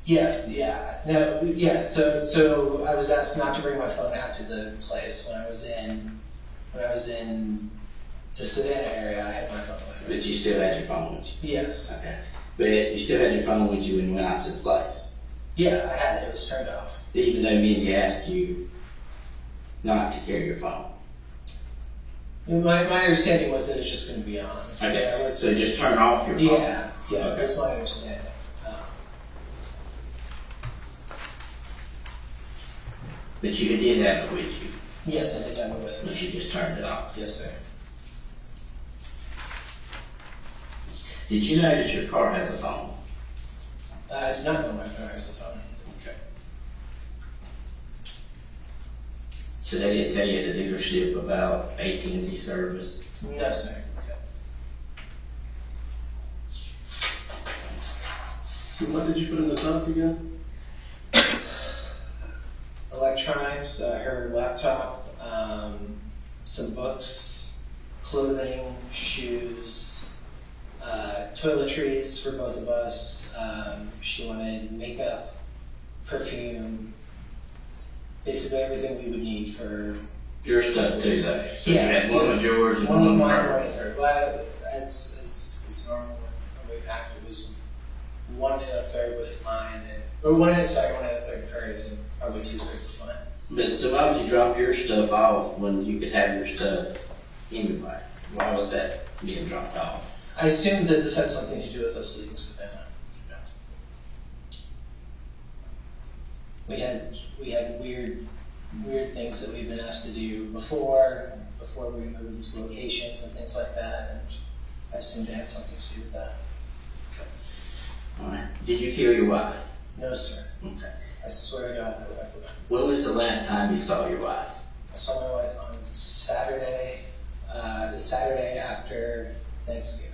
Yes, yeah. No, yeah, so I was asked not to bring my phone out to the place when I was in the Savannah area. I had my phone with me. But you still had your phone with you? Yes. Okay. But you still had your phone with you when you went out to the place? Yeah, I had it. It was turned off. Even though Mindi asked you not to carry your phone? My understanding was that it was just going to be on. Okay. Yeah, so just turn off your phone? Yeah, okay. That was my understanding. But you did have it with you? Yes, I did have it with me. But you just turned it off? Yes, sir. Did you know that your car has a phone? I did not know my car has a phone. Okay. So they didn't tell you at the dealership about AT&T service? No, sir. Okay. What did you put in the tubs again? Electronics, her laptop, some books, clothing, shoes, toiletries for both of us. She wanted makeup, perfume, basically everything we would need for your stuff too, though. So yeah, you had one with yours and one with mine, her. one with her. Well, as normal when we packed, it was one and a third with mine, one and a third of hers, and probably 2/3 of mine. But so why would you drop your stuff off when you could have your stuff anyway? Why was that being dropped off? I assumed that this had something to do with us leaving Savannah. We had weird things that we've been asked to do before we moved locations and things like that, and I assumed it had something to do with that. Okay. All right. Did you kill your wife? No, sir. Okay. I swear to God, no, I forgot. When was the last time you saw your wife? I saw my wife on Saturday, the Saturday after Thanksgiving.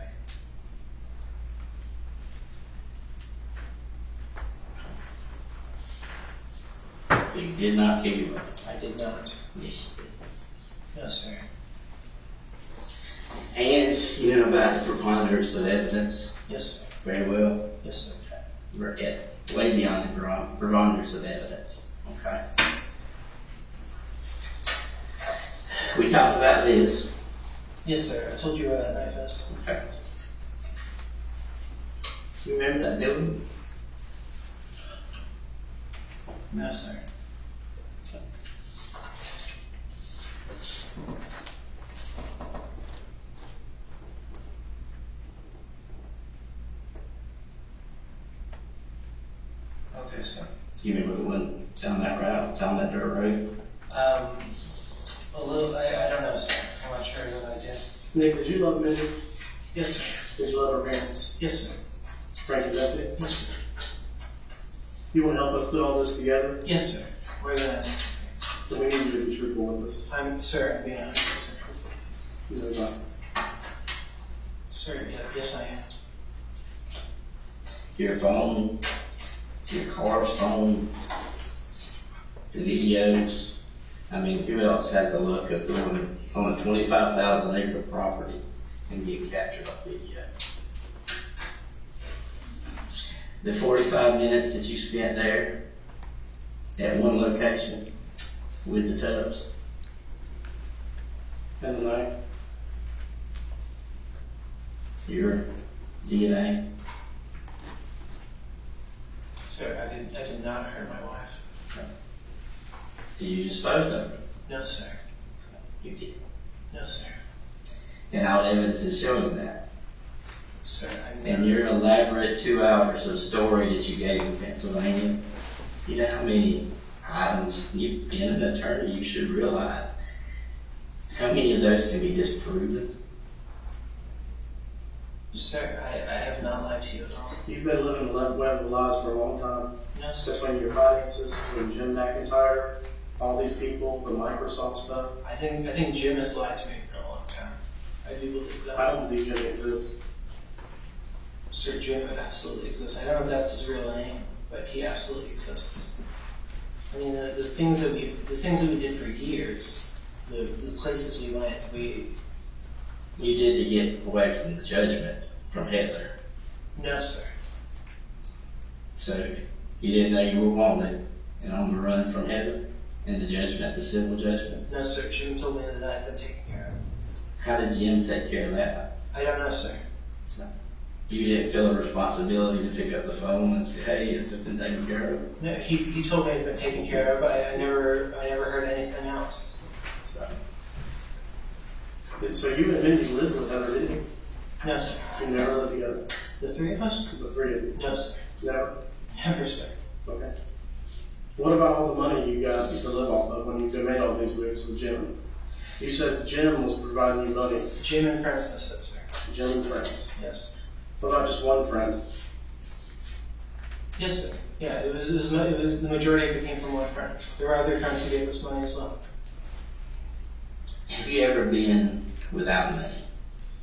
But you did not kill your wife? I did not. Yes, you did. No, sir. And you know about the preponderance of evidence? Yes, sir. Very well. Yes, sir. We're way beyond the preponderance of evidence. Okay. We talked about this. Yes, sir. I told you where that knife is. Okay. You remember that building? No, sir. Okay, sir. Do you remember the one down that route, down that dirt road? A little. I don't know, sir. I'm not sure what I did. Nick, did you love Mindi? Yes, sir. Did you love her parents? Yes, sir. Frankie, that's it? Yes, sir. You want to help us put all this together? Yes, sir. We're gonna. Then we need you to be truthful with us. I'm being 100% truthful. These are not. Sir, yes, I am. Your phone, your car's phone, the videos. I mean, who else has the luck of going on a 25,000 acre property and getting captured on video? The 45 minutes that you spent there at one location with the tubs. And tonight? Your DNA. Sir, I did not hurt my wife. Did you dispose of it? No, sir. You did. No, sir. And all evidence is showing that. Sir, And your elaborate 2 hours of story that you gave in Pennsylvania, you know how many items, you've been an attorney, you should realize how many of those can be disproven. Sir, I have not lied to you at all. You've been living the web of lies for a long time. No, sir. Between your finances, between Jim McIntyre, all these people, the Microsoft stuff. I think Jim has lied to me for a long time. I do believe that. I don't believe Jim exists. Sir, Jim absolutely exists. I don't know if that's his real name, but he absolutely exists. I mean, the things that we did for years, the places we went, You did to get away from the judgment from Heather. No, sir. So You didn't know you were wanted and on the run from heaven into judgment, to civil judgment? No, sir. Jim told me that I'd been taken care of. How did Jim take care of that? I don't know, sir. So, you didn't feel a responsibility to pick up the phone and say, hey, has it been taken care of? No, he told me it had been taken care of. I never heard anything else. So you and Mindi lived with her, didn't you? No, sir. You never lived together? The three of us? The three of you? No, sir. Never? Never, sir. Okay. What about all the money you got to live off of when you made all these moves with Jim? You said Jim was providing you money. Jim and friends, I said, sir. Jim and friends. Yes. What about just one friend? Yes, sir. Yeah, it was the majority of it came from one friend. There were other friends who gave us money as well. Have you ever been without money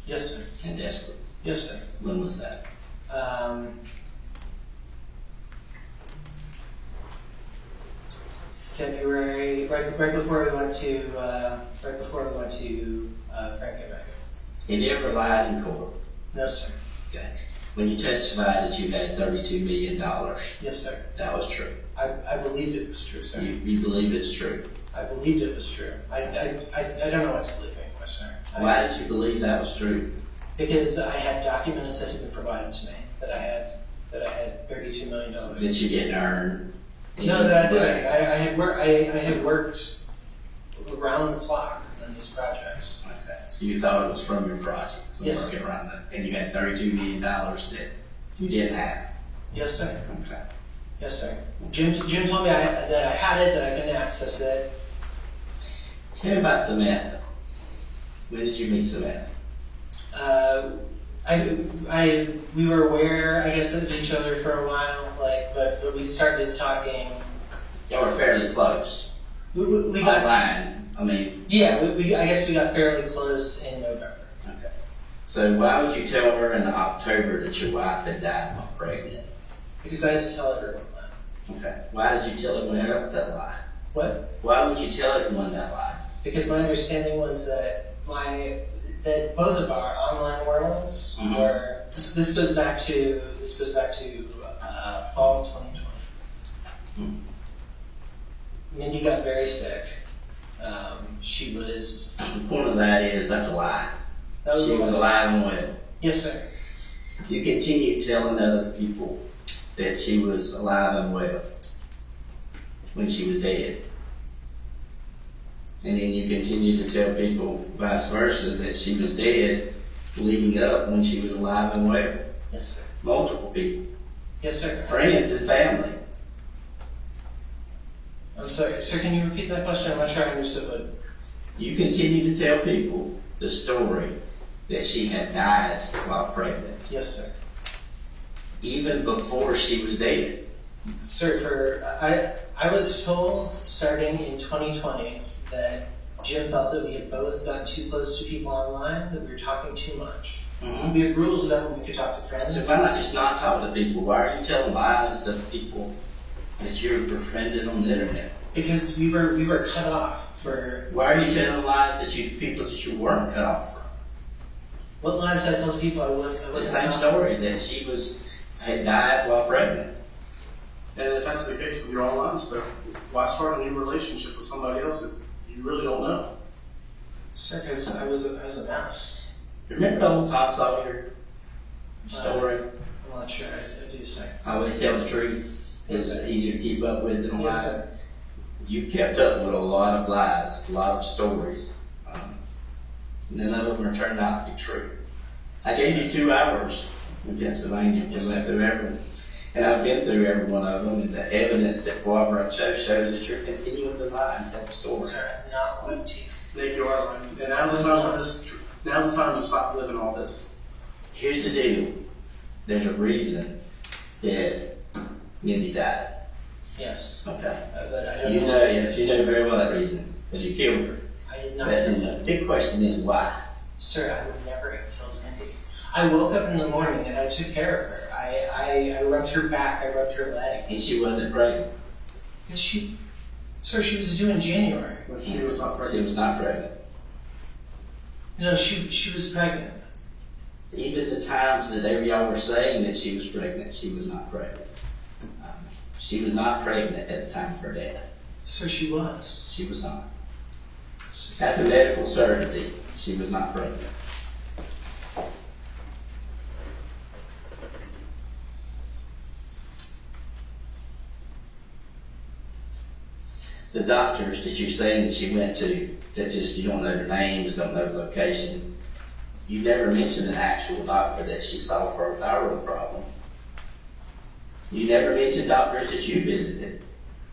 Yes, sir. and desperate? Yes, sir. When was that? February, right before we went to Franklin Records. Have you ever lied in court? No, sir. Okay. When you testified that you had $32 million, Yes, sir. that was true. I believed it was true, sir. You believe it's true. I believed it was true. I don't know what to believe anymore, sir. Why did you believe that was true? Because I had documents that had been provided to me that I had $32 million. That you didn't earn? No, that I didn't. I had worked around the clock on these projects. Okay. So you thought it was from your projects? So Yes. working around that, and you had $32 million that you didn't have? Yes, sir. Okay. Yes, sir. Jim told me that I had it, that I couldn't access it. Tell me about Samantha. When did you meet Samantha? We were aware, I guess, of each other for a while, but we started talking. Y'all were fairly close. We got online. I mean. Yeah, I guess we got fairly close in November. Okay. So why would you tell her in October that your wife had died while pregnant? Because I had to tell everyone that. Okay. Why did you tell everyone else that lie? What? Why would you tell everyone that lie? Because my understanding was that both of our online worlds were. This goes back to fall of 2020. Mindi got very sick. She was. The point of that is that's a lie. She was alive and well. Yes, sir. You continue telling other people that she was alive and well when she was dead. And then you continue to tell people vice versa that she was dead leading up when she was alive and well. Yes, sir. Multiple people. Yes, sir. Friends and family. I'm sorry, sir, can you repeat that question? I'm not sure I understood what. You continue to tell people the story that she had died while pregnant. Yes, sir. Even before she was dead. Sir, I was told starting in 2020 that Jim felt that we had both gotten too close to people online, that we were talking too much. Mm-hmm. We had rules about when we could talk to friends. So why not just not talk to people? Why are you telling lies to people that you're befriended on the internet? Because we were cut off for. Why are you telling lies to people that you weren't cut off from? What lies did I tell people I wasn't? The same story that she had died while pregnant. And if that's the case with your online stuff, why start a new relationship with somebody else that you really don't know? Sir, because I was a mess. Remember the old Tom Sawyer story? I'm not sure I do, sir. I always tell the truth. Yes, It's sir. easier to keep up with than a Yes, lie. sir. You kept up with a lot of lies, a lot of stories. None of them are turned out to be true. I gave you 2 hours in Pennsylvania. We Yes, went sir. through every, and I've been through every one of them, and the evidence that corroborates shows that you're continuing to lie and tell the story. Sir, I'm not lying to you. Nick, you are lying. And now's the time for this. Now's the time to stop living all this. Here's the deal. There's a reason that Mindi died. Yes. Okay. But I don't You know. know, yes, you know very well that reason, because you killed her. I did not. But then the big question is why? Sir, I would never have killed Mindi. I woke up in the morning and I took care of her. I rubbed her back, I rubbed her legs. And she wasn't pregnant. Sir, she was due in January. But she was not She pregnant. was not pregnant. No, she was pregnant. Even the times that y'all were saying that she was pregnant, she was not pregnant. She was not pregnant at the time of her death. So she was. She was not. That's a medical certainty. She was not pregnant. The doctors that you're saying that she went to, that just you don't know their names, don't know the location, you never mentioned an actual doctor that she saw for a thyroid problem. You never mentioned doctors that you visited.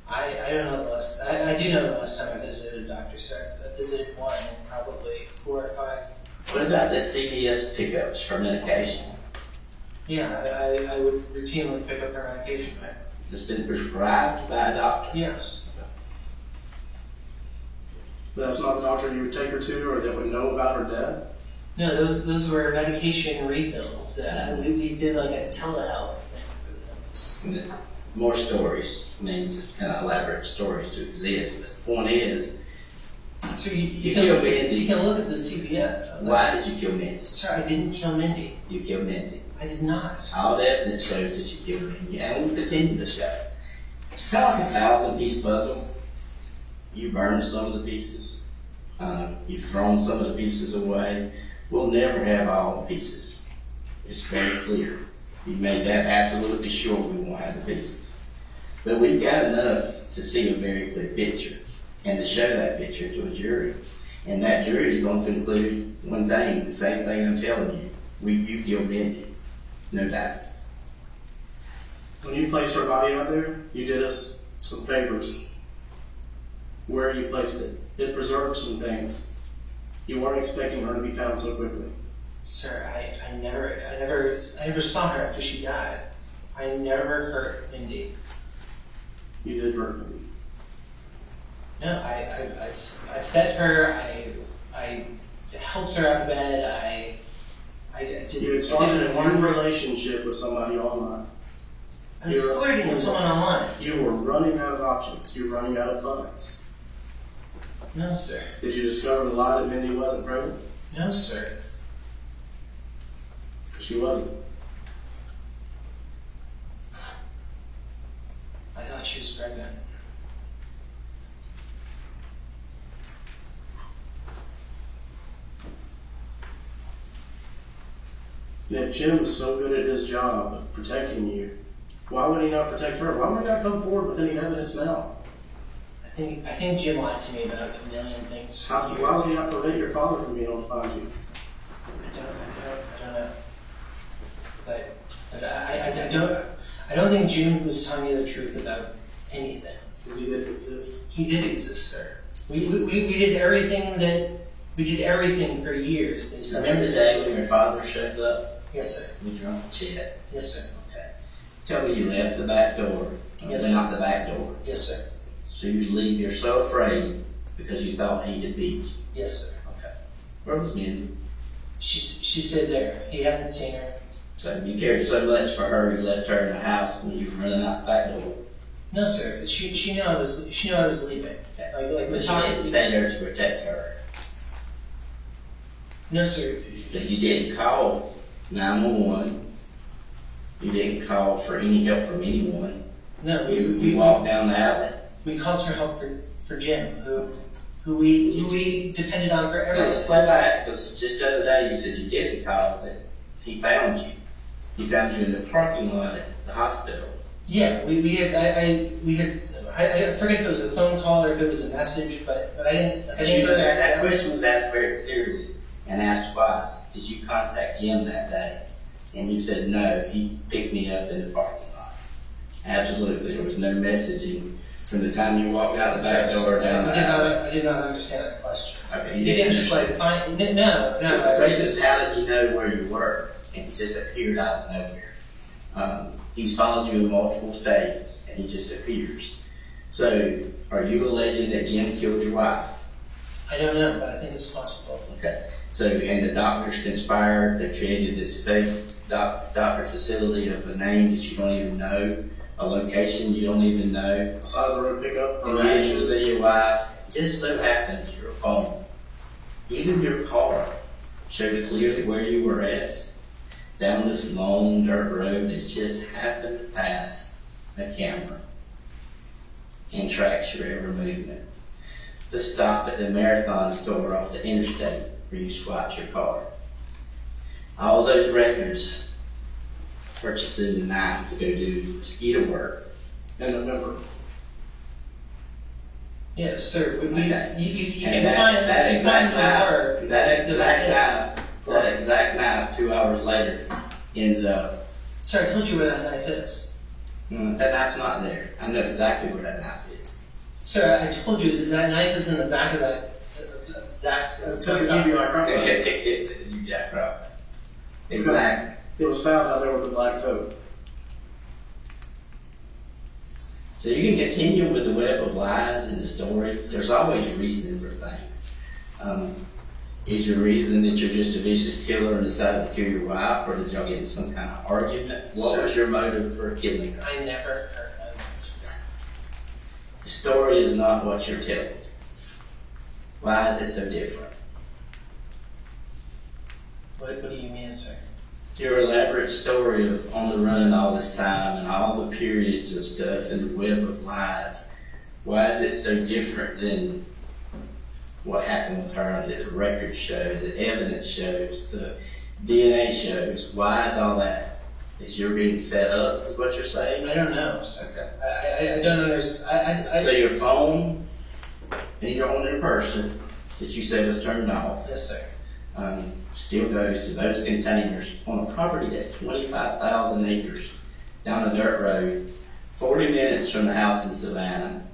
I don't know the last. I do know the last time I visited a doctor, sir. I visited one in probably 4 or 5. What about the CVS pickups for medication? Yeah, I would routinely pick up her medication. It's been prescribed by a doctor? Yes. That's not the doctor you would take her to, or that would know about her death? No, those were medication refills that we did like a telehealth thing. More stories. I mean, just kind of elaborate stories to exist. But the point is, So you killed Mindi. You can look at the CPF. Why did you kill Mindi? Sir, I didn't kill Mindi. You killed Mindi. I did not. All the evidence shows that you killed Mindi, and will continue to show. It's kind of like a 1,000-piece puzzle. You burned some of the pieces. You've thrown some of the pieces away. We'll never have all the pieces. It's very clear. You made that absolutely sure we won't have the pieces. But we've got enough to see a very clear picture and to show that picture to a jury. And that jury is going to conclude one thing, the same thing I'm telling you. You killed Mindi. No doubt. When you placed her body out there, you did us some favors. Where you placed it, it preserved some things. You weren't expecting her to be found so quickly. Sir, I never saw her after she died. I never hurt Mindi. You did hurt Mindi. No, I fed her. I helped her out of bed. I did. You had started a new relationship with somebody online. I was flirting with someone online. You were running out of options. You were running out of funds. No, sir. Did you discover the lie that Mindi wasn't pregnant? No, sir. She wasn't. I thought she was pregnant. If Jim was so good at his job of protecting you, why would he not protect her? Why would he not come forward with any evidence now? I think Jim lied to me about a million things. Why would he not prevent your father from being able to find you? I don't know. But I don't think Jim was telling you the truth about anything. Because he didn't exist. He did exist, sir. We did everything for years. Remember the day when your father shows up? Yes, sir. With your Uncle Chet? Yes, sir. Okay. Tell me you left the back door. Yes, went sir. out the back door. Yes, sir. So you leave, you're so afraid because you thought he had beat you. Yes, sir. Okay. Where was Mindi? She stayed there. He hadn't seen her. So you cared so much for her, you left her in the house when you were running out the back door. No, sir. She knew I was leaving. Okay. Like But you didn't stay there to protect her. No, sir. You didn't call 911. You didn't call for any help from anyone. No, You walked down the alley. we called for help for Jim, who we depended on for Now, everything. let's go back, because just the other day you said you didn't call, but he found you. He found you in the parking lot at the hospital. Yeah, we had I forget if it was a phone call or if it was a message, but I didn't go there. That question was asked very clearly and asked twice. Did you contact Jim that day? And you said no, he picked me up in the parking lot. Absolutely, there was no messaging from the time you walked out the back door down the alley. I did not understand that question. Okay, He didn't just like find, no. The question is, how did he know where you were? And he just appeared out of nowhere. He's followed you in multiple states, and he just appears. So, are you alleging that Jim killed your wife? I don't know, but I think it's possible. Okay. So, and the doctors conspired, they created this fake doctor facility of a name that you don't even know, a location you don't even know. Side of the road pickup for And you to see your wife. Just so happens your phone, even your car, showed clearly where you were at. Down this long dirt road that just happened to pass a camera. and tracks your every movement. The stop at the Marathon store off the interstate where you swiped your card. All those records purchasing the knife to go do mosquito work. In November. Yes, sir. You And can find that exact the work. that exact knife 2 hours later ends up. Sir, I told you where that knife is. That knife's not there. I know exactly where that knife is. Sir, I told you that knife is in the back of that. Took a GBI crime. It's a GBI crime. Exactly. It was found out there with the black tote. So you can continue with the web of lies in the story. There's always reason for things. Is your reason that you're just a vicious killer and decided to kill your wife, or did y'all get in some kind of argument? What was your motive for killing her? I never heard of. The story is not what you're telling. Why is it so different? What do you mean, sir? Your elaborate story of on the run all this time and all the periods of stuff and the web of lies, why is it so different than what happened with her that the records show, the evidence shows, the DNA shows? Why is all that? Is you're being set up, is what you're saying? I don't know, sir. I don't understand. So your phone and your own person that you said was turned off. Yes, sir. Still goes to those containers on a property that's 25,000 acres down a dirt road, 40 minutes from the house in Savannah,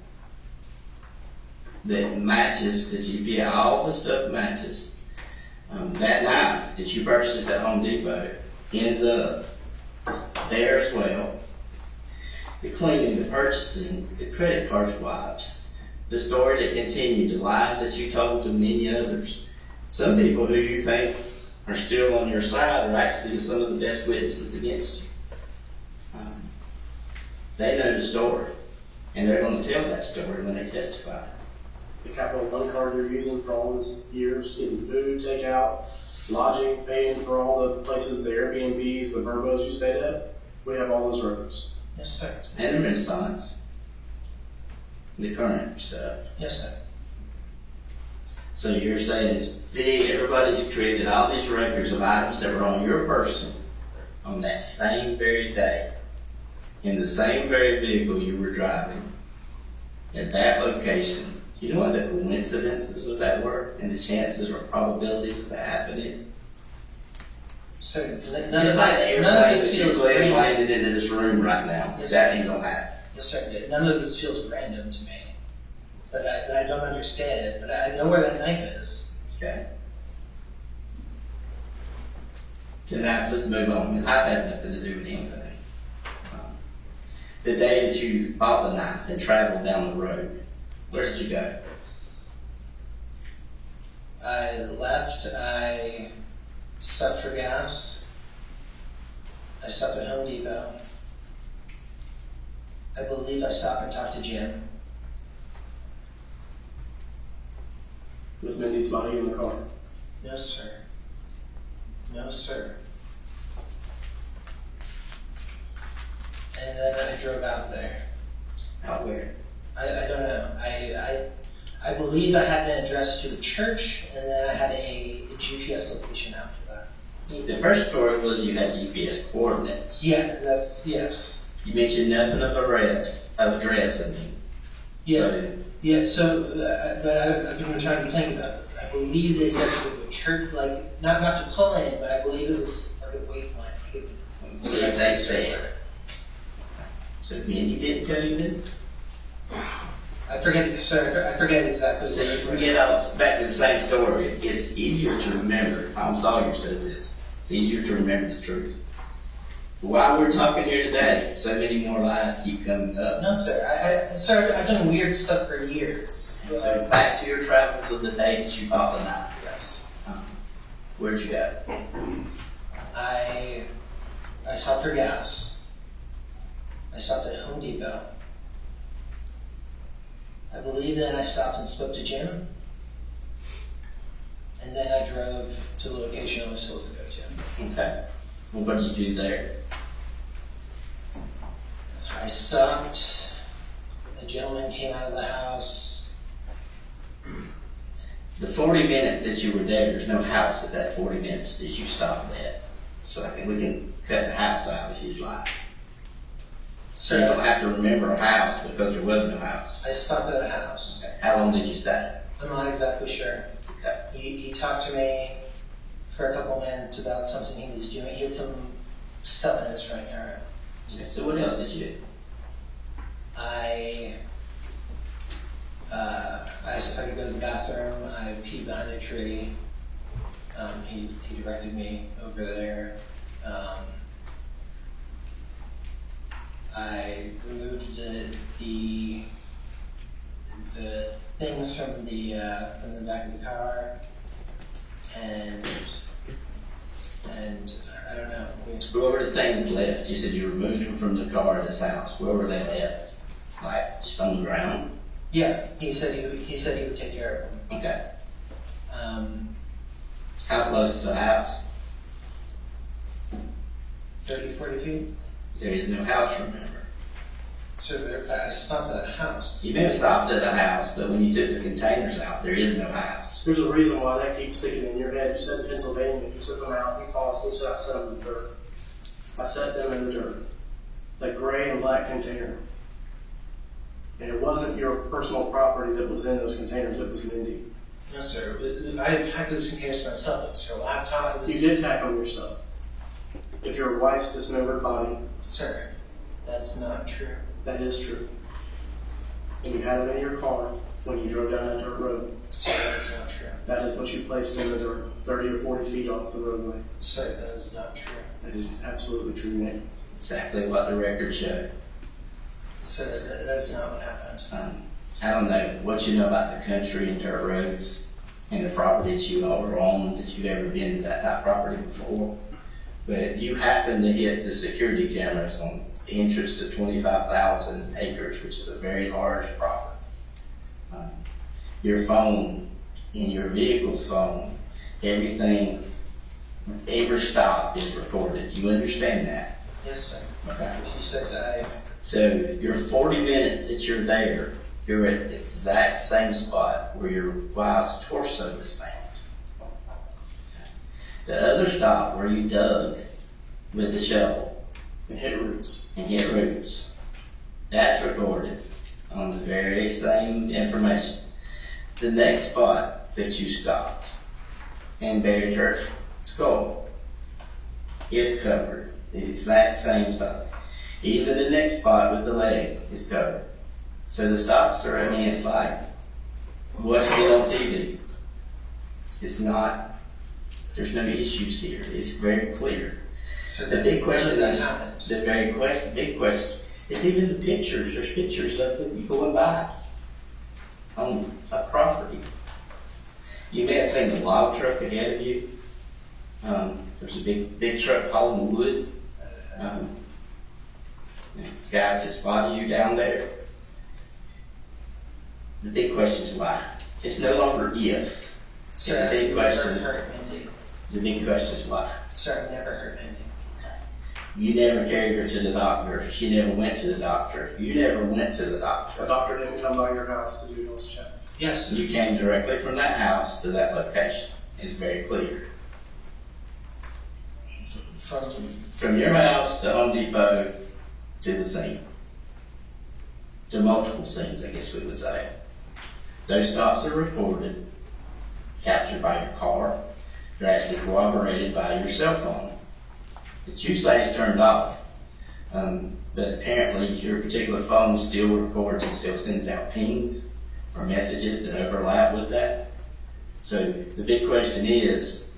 that matches the GPS, all the stuff matches. That knife that you purchased at Home Depot ends up there as well. The cleaning, the purchasing, the credit card swipes, the story that continued, the lies that you told to many others. Some people who you think are still on your side are actually some of the best witnesses against you. They know the story, and they're going to tell that story when they testify. The Capital One card you're using for all these years, getting food, takeout, lodging, paying for all the places, the Airbnbs, the Verbos you stayed at, we have all those records. Yes, sir. And the Renaissance, the current stuff. Yes, sir. So you're saying it's big, everybody's created all these records of items that were on your person on that same very day, in the same very vehicle you were driving, at that location. You know what the coincidences with that were, and the chances or probabilities of that happening? Sir, Just like the airplane that you landed into this room right now, Yes, that sir. ain't gonna happen. Yes, sir. None of this feels random to me. But I don't understand it. But I know where that knife is. Okay. So now, let's move on. The knife has nothing to do with anything. The day that you bought the knife and traveled down the road, where did you go? I left. I stopped for gas. I stopped at Home Depot. I believe I stopped and talked to Jim. With Mindy's body in the car. No, sir. No, sir. And then I drove out there. Out where? I don't know. I believe I had an address to a church, and then I had a GPS location after that. The first story was you had GPS coordinates. Yeah, yes. You mentioned nothing of address, I mean. Yeah. Yeah, so, but I've been trying to think about this. I believe they said it was a church, like, not to pull in, but I believe it was like a waypoint. What did they say? So Mindi didn't tell you this? I forget exactly. So if we get back to the same story, it's easier to remember. Tom Sawyer says this. It's easier to remember the truth. While we're talking here today, so many more lies keep coming up. No, sir. I've done weird stuff for years. So back to your travels of the day that you bought the knife. Yes. Where'd you go? I stopped for gas. I stopped at Home Depot. I believe then I stopped and spoke to Jim. And then I drove to the location I was supposed to go to. Okay. Well, what did you do there? I stopped. I gentleman came out of the house. The 40 minutes that you were there, there's no house at that 40 minutes that you stopped at. So we can cut the house out if you'd like. So you don't have to remember a house because there was no house. I stopped at a house. Okay. How long did you stay? I'm not exactly sure. Okay. He talked to me for a couple minutes about something he was doing. He had some stuff in his front yard. Okay. So what else did you do? I asked if I could go to the bathroom. I peed behind a tree. He directed me over there. I removed the things from the back of the car, and I don't know. Where were the things left? You said you removed them from the car at his house. Where were they left? Like just on the ground? Yeah, he said he would take care of them. Okay. How close to the house? 30, 40 feet. There is no house, remember. So I stopped at a house. You may have stopped at a house, but when you took the containers out, there is no house. There's a reason why that keeps sticking in your head. You said Pennsylvania, you took them out, you falsely said I set them in the dirt. I set them in the dirt. The gray and black container. And it wasn't your personal property that was in those containers, it was Mindi. No, sir. I packed those containers myself. It was her laptop. You did pack them yourself. With your wife's dismembered body. Sir, that's not true. That is true. And you had them in your car when you drove down that dirt road. Sir, that's not true. That is what you placed in the dirt, 30 or 40 feet off the roadway. Sir, that is not true. That is absolutely true, Nick. Exactly what the records show. Sir, that's not what happened. I don't know what you know about the country and dirt roads and the properties you all are on, that you've ever been to that type of property before. But if you happen to hit the security cameras on the entrance to 25,000 acres, which is a very large property, your phone, in your vehicle's phone, everything, every stop is recorded. You understand that? Yes, sir. Okay. She says So your 40 minutes that you're there, you're at the exact same spot where your wife's torso was found. The other stop where you dug with the shovel And hit roots. and hit roots, that's recorded on the very same information. The next spot that you stopped and buried her skull is covered. The exact same stuff. Even the next spot with the leg is covered. So the stops are, it's like watching it on TV. It's not, there's no issues here. It's very clear. So The big question that is, happened. big question, is even the pictures. There's pictures of them going by on a property. You may have seen the log truck ahead of you. There's a big truck hauling wood. Guys that spotted you down there. The big question is why. It's no longer if. Sir, The big I question. never hurt Mindi. The big question is why. Sir, I never hurt Mindi. You never carried her to the doctor. She never went to the doctor. You never went to the A doctor. doctor didn't come by your house to do those checks. Yes, sir. You came directly from that house to that location. It's very clear. From your house to Home Depot to the scene. To multiple scenes, I guess we would say. Those stops are recorded, captured by your car. They're actually corroborated by your cell phone that you say is turned off. But apparently your particular phone still records and still sends out pings or messages that overlap with that. So the big question is,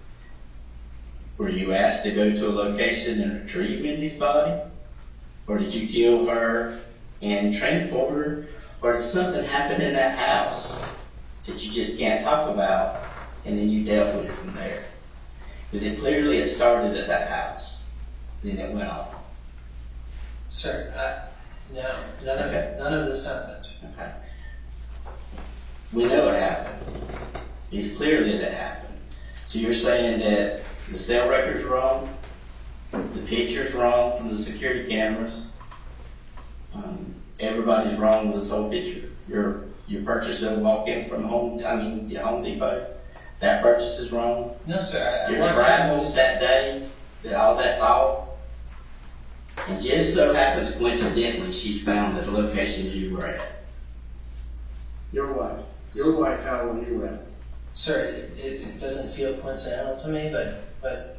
were you asked to go to a location and retrieve Mindi's body? Or did you kill her and transport her? Or did something happen in that house that you just can't talk about and then you dealt with it from there? Because it started at that house. Then it went on. Sir, no, none of this happened. Okay. We know it happened. It's clear that it happened. So you're saying that the cell record's wrong, the picture's wrong from the security cameras, everybody's wrong with this whole picture. Your purchase of walk-in from the Home Depot, that purchase is wrong. No, sir. Your travels that day, that's all. And just so happens, coincidentally, she's found the locations you were at. Your wife found where you were at. Sir, it doesn't feel coincidental to me, but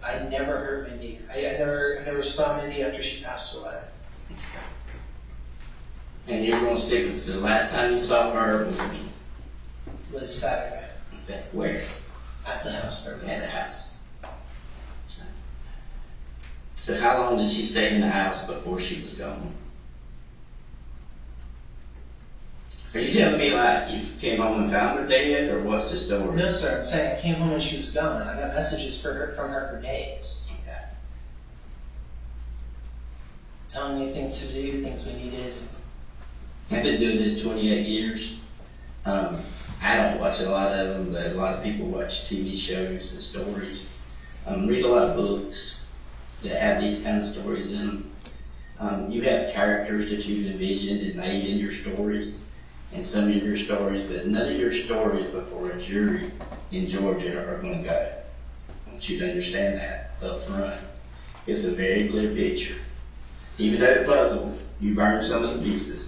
I never heard Mindi. I never saw Mindi after she passed away. And you're going to stick with the last time you saw her Was Saturday. Okay. Where? At the house. At the house. So how long did she stay in the house before she was gone? Are you telling me like you came home and found her dead, or what's the story? No, sir. I'm saying I came home and she was gone. I got messages from her for days. Okay. Telling me things to do, things we needed. I've been doing this 28 years. I don't watch a lot of them, but a lot of people watch TV shows and stories. Read a lot of books that have these kind of stories in them. You have characters that you've envisioned and made in your stories, and some of your stories, but none of your stories before a jury in Georgia are going to go. I want you to understand that up front. It's a very clear picture. Even though it puzzled, you burned some of the pieces.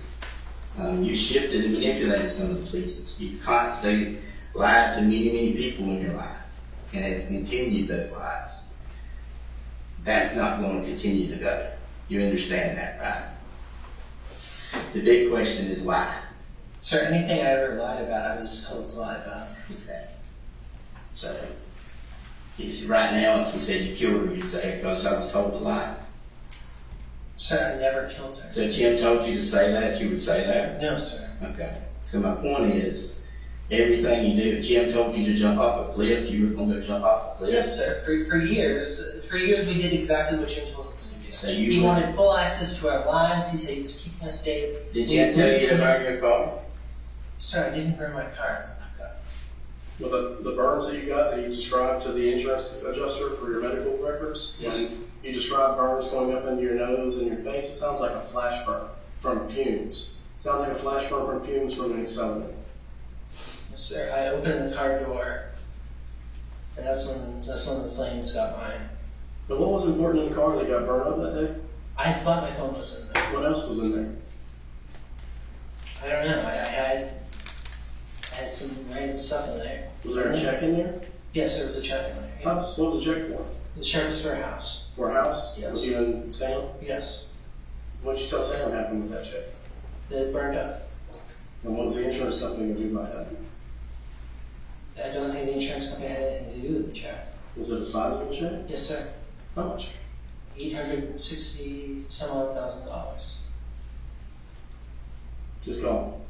You shifted and manipulated some of the pieces. You constantly lied to many, many people in your life, and have continued those lies. That's not going to continue to go. You understand that, right? The big question is why. Sir, anything I ever lied about, I was told to lie about. Okay. So, right now, if you said you killed her, you'd say, because I was told to lie. Sir, I never killed her. So Jim told you to say that, you would say that? No, sir. Okay. So my point is, everything you do, if Jim told you to jump off a cliff, you were going to jump off a cliff? Yes, sir. For years we did exactly what Jim told us to do. So he wanted full access to our lives. He said he was keeping us safe. Did Jim tell you to burn your car? Sir, I didn't burn my car. Well, the burns that you got that you described to the insurance adjuster for your medical records, yes. You described burns going up into your nose and your face. It sounds like a flash burn from fumes. It sounds like a flash burn from fumes from an accelerant. Yes, sir. I opened the car door, and that's when the flames got mine. But what was important in the car that got burned up that day? I thought my phone was in there. What else was in there? I don't know. I had some random stuff in there. Was there a check in there? Yes, there was a check in there. Yes. What was the check for? The check was for a house. For a house? Yes. Was you and Sam? Yes. What did you tell Sam happened with that check? It burned up. And what was the insurance company going to do about that? I don't think the insurance company had anything to do with the check. Was it a sizable check? Yes, sir. How much? $860,000. Just call.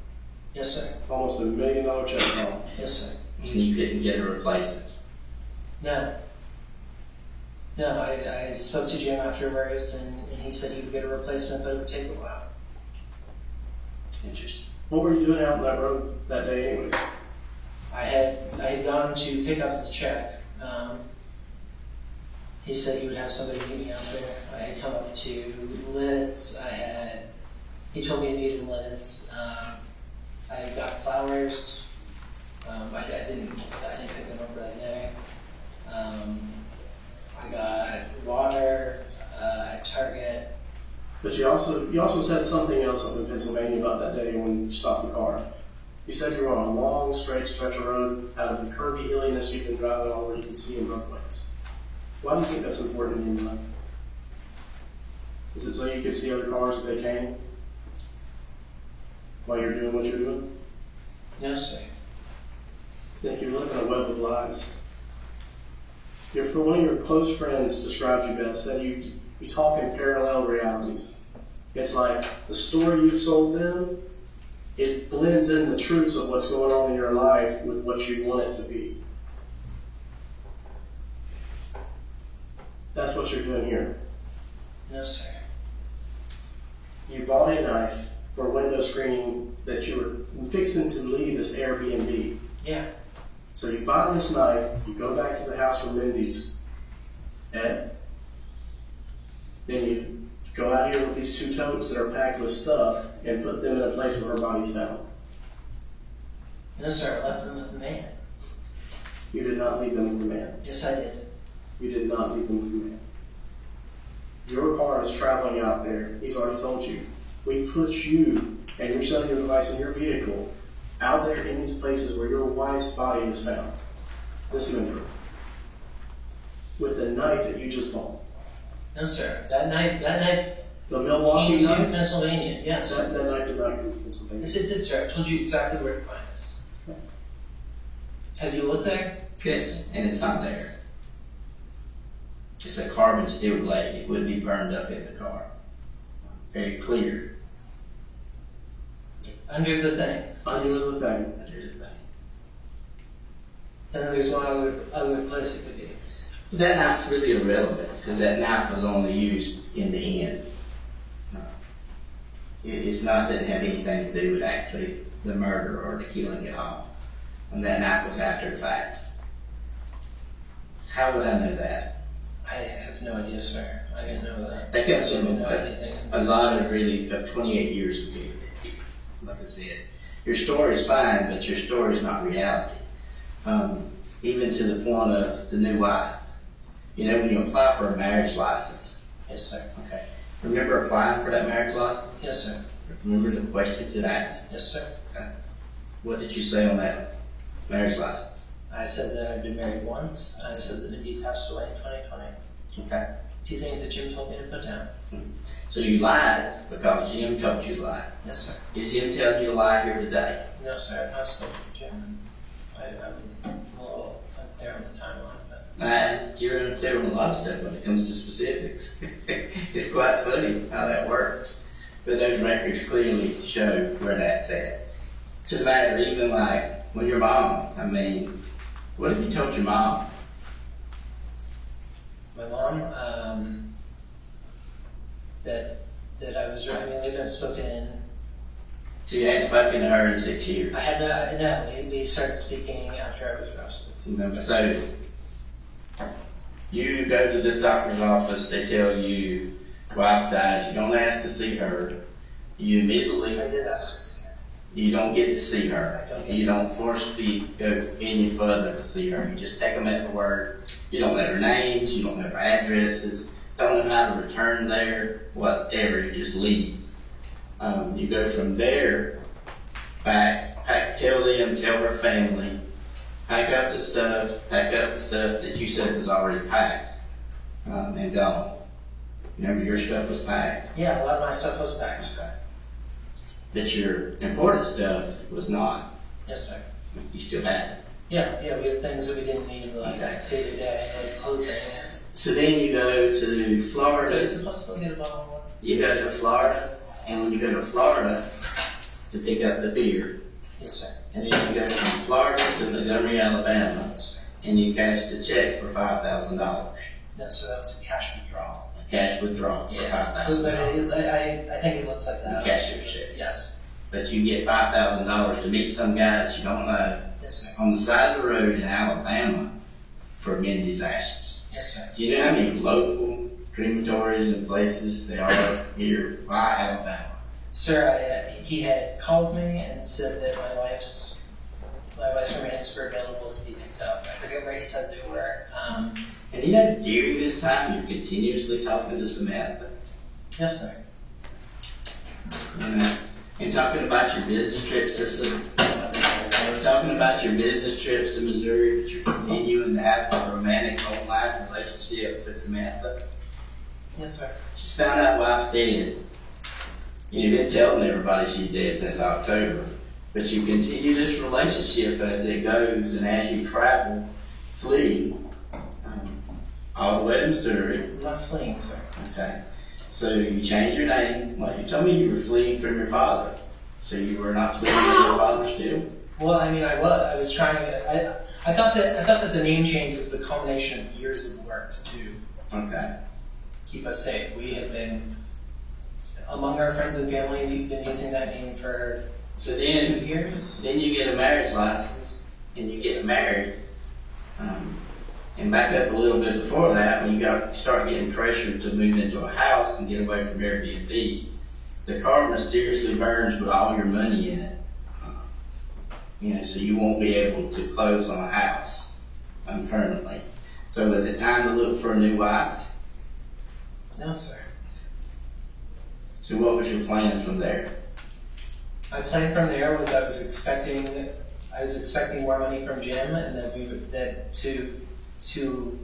Yes, sir. Almost $1 million check call. Yes, sir. And you couldn't get a replacement? No. No, I spoke to Jim afterwards, and he said he would get a replacement, but it would take a while. Interesting. What were you doing out on that road that day anyways? I had gone to pick up the check. He said he would have somebody meet me out there. I had come up to Liz. He told me to meet in Liz. I had got flowers. I didn't pick them up that day. I got water at Target. But you also said something else up in Pennsylvania about that day when you stopped the car. You said you were on a long, straight stretch of road out of the curvy hilliness you've been driving on where you can see in both ways. Why do you think that's important in your life? Is it so you can see other cars if they came while you're doing what you're doing? No, sir. I think you're living a web of lies. One of your close friends described you best, said you talk in parallel realities. It's like the story you've sold them, it blends in the truths of what's going on in your life with what you want it to be. That's what you're doing here. No, sir. You bought a knife for window screening that you were fixing to leave this Airbnb. Yeah. So you buy this knife, you go back to the house where Mindy's at, then you go out here with these 2 totes that are packed with stuff and put them in a place where her body's found? No, sir, I left them with the man. You did not leave them with the man. Yes, I did. You did not leave them with the man. Your car is traveling out there. He's already told you. We put you and your cellular device in your vehicle out there in these places where your wife's body is found. Dismembered. With the knife that you just bought. No, sir. That night, The Milwaukee came to knife? Pennsylvania. Yes. That knife did not come from Pennsylvania. Yes, it did, sir. I told you exactly where to find it. Have you looked there? Yes, and it's not there. It's a carbon steel blade. It would be burned up in the car. Very clear. Under the thing. Under the thing. Under the thing. And then there's one other place it could be. That knife's really irrelevant because that knife was only used in the end. It's not doesn't have anything to do with actually the murder or the killing at all. And that knife was after the fact. How would I know that? I have no idea, sir. I didn't know that. That comes I from didn't know anything. a lot of really, of 28 years of doing this. Like I said, your story's fine, but your story's not reality. Even to the point of the new wife. You know, when you apply for a marriage license. Yes, sir. Okay. Remember applying for that marriage license? Yes, sir. Remember the questions it asked? Yes, sir. Okay. What did you say on that marriage license? I said that I'd been married once. I said that Mindi passed away in 2020. Okay. 2 things that Jim told me to put down. So you lied because Jim told you to lie. Yes, sir. Is Jim telling you to lie here today? No, sir. I've not spoken to Jim. I'm a little unclear on the timeline, but You're unclear on a lot of stuff when it comes to specifics. It's quite funny how that works. But those records clearly show where that's at. To the matter, even like when your mom, I mean, what have you told your mom? my mom, that I was driving. We've been spoken in. So you hadn't spoken to her in 6 years? I had no. We started speaking after I was arrested. So you go to this doctor's office, they tell you wife died, you don't ask to see her, you immediately, I did ask to see her. you don't get to see her, I don't get you to don't forcefully go any further to see her, you just take them at the word, you don't know her names, you don't know her addresses, don't know how to return there, whatever, you just leave. You go from there back, tell her family, pack up the stuff that you said was already packed, and gone. Remember your stuff was packed? Yeah, a lot of my stuff was packed. That your important stuff was not. Yes, sir. You still had it. Yeah, we had things that we didn't need, like Okay. day to day, like clothing. So then you go to So Florida. is it possible to get a bottle of water? You go to Florida, and when you go to Florida to pick up the beer, Yes, sir. and then you go from Florida to Montgomery, Alabama, Yes, sir. and you cash the check for $5,000. No, so that was a cash withdrawal. Cash withdrawal for $5,000. I think it looks like that. Cash your check. Yes. But you get $5,000 to meet some guy that you don't know Yes, sir. on the side of the road in Alabama for Mindi's ashes. Yes, sir. Do you know how many local crematories and places there are here? Why Alabama? Sir, he had called me and said that my wife's remains were available to be picked up. I forget where he said they were. And you know, during this time, you're continuously talking to Samantha. Yes, sir. And talking about your business trips to Missouri, but you're continuing to have a romantic online relationship with Samantha. Yes, sir. She's found out wife's dead. You've been telling everybody she's dead since October. But you continue this relationship as it goes, and as you travel, flee, all the way to Missouri. I'm not fleeing, sir. Okay. So you change your name. Well, you told me you were fleeing from your father. So you were not fleeing from your father still? Well, I mean, I was. I was trying. I thought that the name change was the culmination of years of work to keep us safe. We have been, among our friends and family, we've been using that name for 2 years. Then you get a marriage license and you get married. And back up a little bit before that, when you start getting pressured to move into a house and get away from Airbnbs, the car mysteriously burns with all your money in it. So you won't be able to close on a house permanently. So is it time to look for a new wife? No, sir. So what was your plan from there? My plan from there was I was expecting more money from Jim, and that to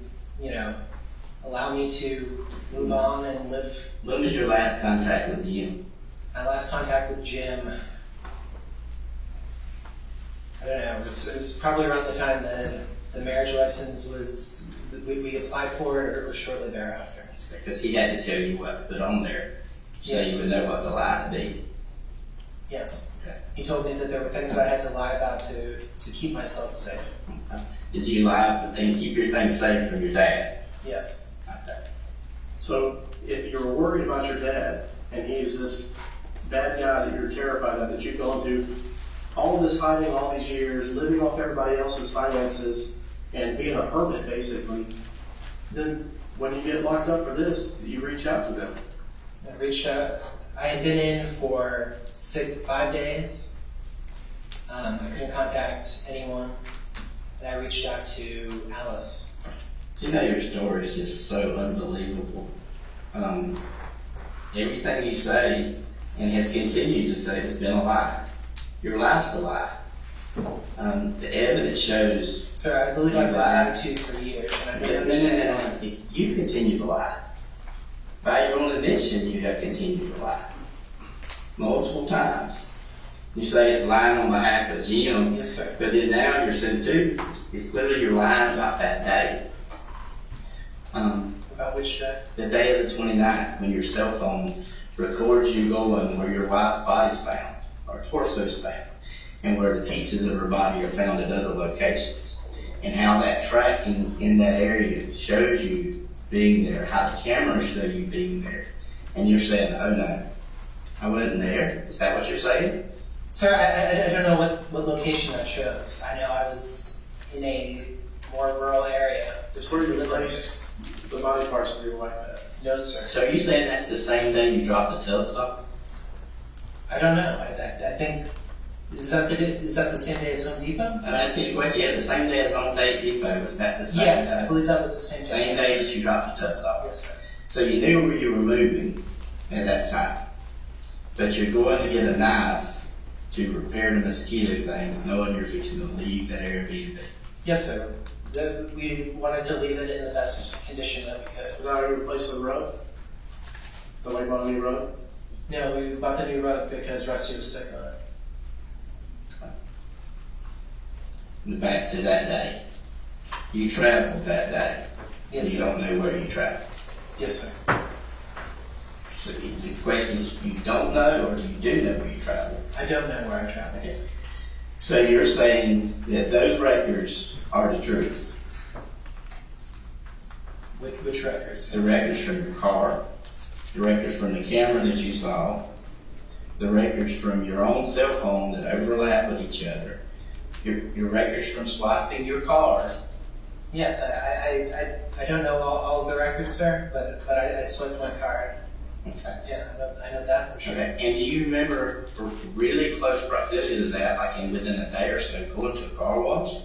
allow me to move on and live. When was your last contact with Jim? My last contact with Jim, I don't know, it was probably around the time that the marriage license was, we applied for it, or shortly thereafter. Because he had to tell you what to put on there, so Yes. you would know what to lie to be. Yes. Okay. He told me that there were things I had to lie about to keep myself safe. Did you lie and keep your things safe from your dad? Yes. Okay. So if you're worried about your dad, and he's this bad guy that you're terrified of, that you've gone through all this hiding all these years, living off everybody else's finances, and being a hermit basically, then when you get locked up for this, you reach out to them. I reached out. I had been in for 5 days. I couldn't contact anyone. And I reached out to Alice. Your story is just so unbelievable. Everything you say, and has continued to say, has been a lie. Your life's a lie. The evidence shows. Sir, I believe I've been married to you for years, and I don't understand why. You continue to lie. By your own admission, you have continued to lie. Multiple times. You say it's lying on behalf of Jim. Yes, sir. But then now you're saying too, it's clearly you're lying about that day. About which day? The day of the 29th, when your cell phone records you going where your wife's body's found, or torso's found, and where the pieces of her body are found at other locations. And how that tracking in that area shows you being there, how the cameras show you being there. And you're saying, oh no, I wasn't there. Is that what you're saying? Sir, I don't know what location that shows. I know I was in a more rural area. It's where you placed the body parts of your wife at. No, sir. So are you saying that's the same day you dropped the tubs off? I don't know. I think, is that the same day as Home Depot? I'm asking you a question. Yeah, the same day as Home Depot. Was that the same Yes, day? I believe that was the same day. Same day that you dropped the tubs off? Yes, sir. So you knew where you were moving at that time. But you're going to get a knife to repair the mosquito things, knowing you're fixing to leave that Airbnb. Yes, sir. We wanted to leave it in the best condition that we could. Is that how you replaced the rug? Is that why you bought a new rug? No, we bought the new rug because Rusty was sick on it. Back to that day. You traveled that day. Yes, You sir. don't know where you traveled. Yes, sir. So the question is, you don't know or you do know where you traveled? I don't know where I traveled. Okay. So you're saying that those records are the truth. Which records? The records from your car, the records from the camera that you saw, the records from your own cell phone that overlap with each other, your records from swiping your card. Yes, I don't know all of the records, sir, but I swiped my card. Okay. Yeah, I know that for sure. Okay. And do you remember for really close proximity to that, like within a day or so, going to a car wash?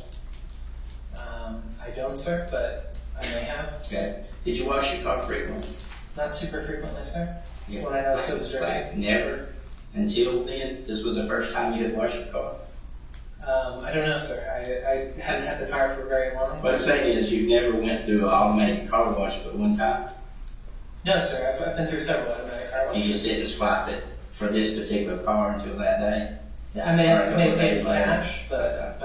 I don't, sir, but I may have. Okay. Did you wash your car frequently? Not super frequently, sir. Yeah. When I noticed it was dirty. Like never until then? This was the first time you had washed your car? I don't know, sir. I haven't had the car for very long. What I'm saying is you never went through an automatic car wash but one time? No, sir. I've been through several automatic car You washes. just didn't swipe it for this particular car until that day? Yeah, I may Or a have couple paid days with later. cash, but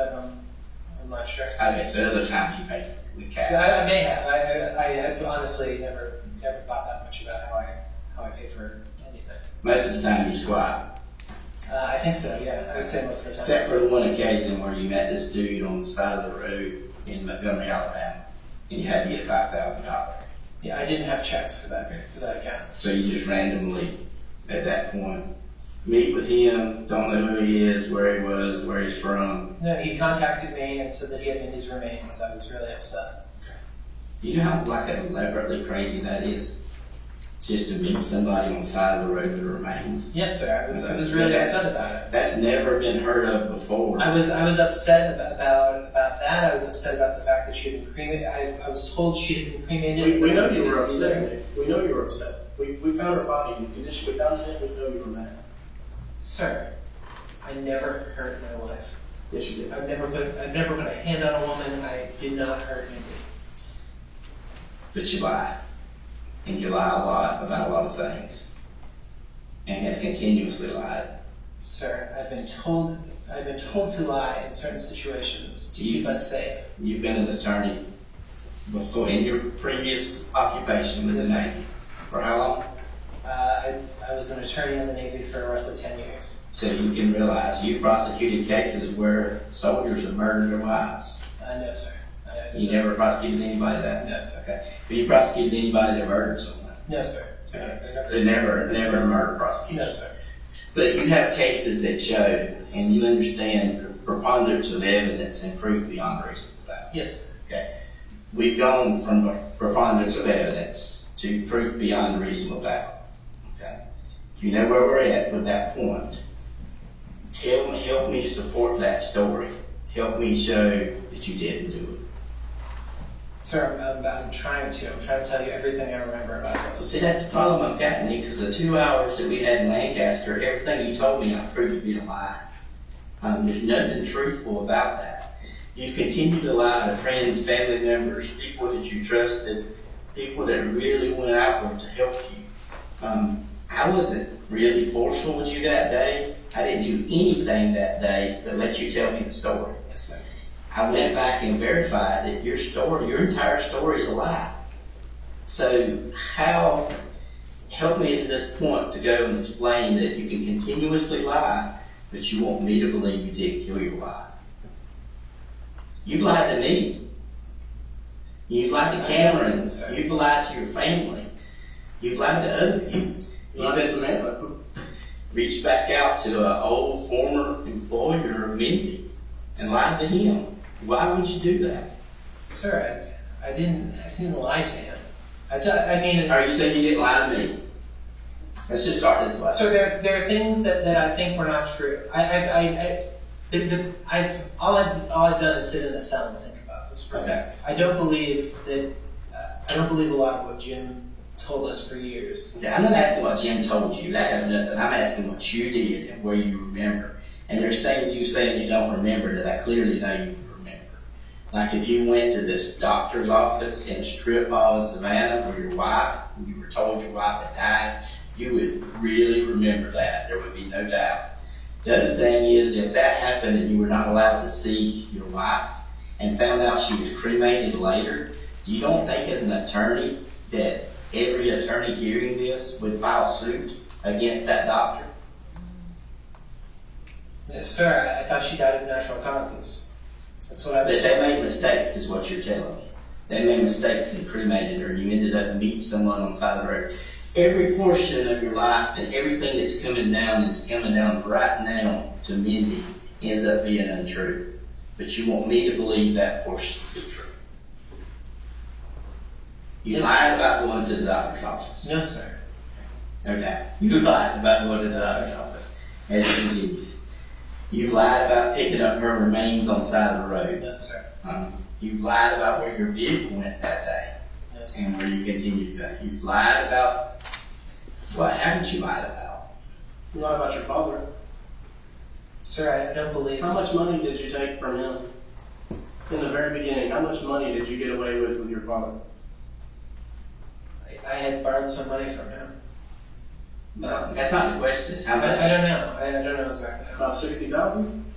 I'm not sure. Okay, so other times you paid with cash. I may have. I've honestly never thought that much about how I pay for anything. Most of the time you swipe. I think so. Yeah, I would say most of the time. Except for the one occasion where you met this dude on the side of the road in Montgomery, Alabama, and you had to get $5,000. Yeah, I didn't have checks for that account. So you just randomly, at that point, meet with him, don't know who he is, where he was, where he's from. No, he contacted me and said that he had Mindy's remains. I was really upset. You know how like elaborately crazy that is? Just to meet somebody on the side of the road with remains. Yes, sir. I was really upset about it. That's never been heard of before. I was upset about that. I was upset about the fact that she had been cremated. I was told she had been cremated. We know you were upset. We know you were upset. We found her body in the condition we found it in. We know you were mad. Sir, I never hurt my wife. Yes, you did. I've never put a hand on a woman. I did not hurt Mindi. But you lie. And you lie a lot about a lot of things. And have continuously lied. Sir, I've been told to lie in certain situations to keep us safe. You've been an attorney before in your previous occupation with the Navy. For how long? I was an attorney in the Navy for roughly 10 years. So you can realize you've prosecuted cases where soldiers have murdered their wives. No, sir. You never prosecuted anybody that? No, sir. Okay. But you prosecuted anybody that murdered someone? No, sir. So never a murder prosecution? No, sir. But you have cases that show, and you understand preponderance of evidence and proof beyond reasonable doubt. Yes, sir. Okay. We've gone from a preponderance of evidence to proof beyond reasonable doubt. Okay. You know where we're at with that point. Help me support that story. Help me show that you didn't do it. Sir, I'm trying to tell you everything I remember about this. See, that's the problem I've gotten, because the 2 hours that we had in Lancaster, everything you told me I proved to be a lie. There's nothing truthful about that. You've continued to lie to friends, family members, people that you trusted, people that really went outward to help you. I wasn't really forceful with you that day. I didn't do anything that day but let you tell me the story. Yes, sir. I went back and verified that your entire story is a lie. So help me to this point to go and explain that you can continuously lie, but you want me to believe you did kill your wife. You've lied to me. You've lied to Cameron. You've lied to your family. You've lied to other people. You've reached back out to an old former employer of Mindi and lied to him. Why would you do that? Sir, I didn't lie to him. I mean... Are you saying you didn't lie to me? Let's just start this way. So there are things that I think were not true. All I've done is sit in a cell and think about this. Okay. I don't believe a lot of what Jim told us for years. Okay, I'm not asking what Jim told you. That has nothing. I'm asking what you did and where you remember. And there's things you say and you don't remember that I clearly know you remember. Like if you went to this doctor's office in a strip mall in Savannah where you were told your wife had died, you would really remember that. There would be no doubt. The other thing is, if that happened and you were not allowed to see your wife and found out she was cremated later, you don't think as an attorney that every attorney hearing this would file suit against that doctor? Yes, sir, I thought she died of natural causes. That's what I was But they made mistakes, is what you're telling me. They made mistakes and cremated her, and you ended up meeting someone on the side of the road. Every portion of your life and everything that's coming down right now to Mindi ends up being untrue. But you want me to believe that portion to be true. You lied about going to the doctor's office. No, sir. Okay. You lied about going to the doctor's office. As you continue. You've lied about picking up her remains on the side of the road. No, sir. You've lied about where your vehicle went that day. No, sir. And where you continue to go. You've lied about... What haven't you lied about? You lied about your father. Sir, I don't believe... How much money did you take from him? In the very beginning, how much money did you get away with your father? I had borrowed some money from him. No, that's not the question. It's how much. I don't know. I don't know exactly. About $60,000?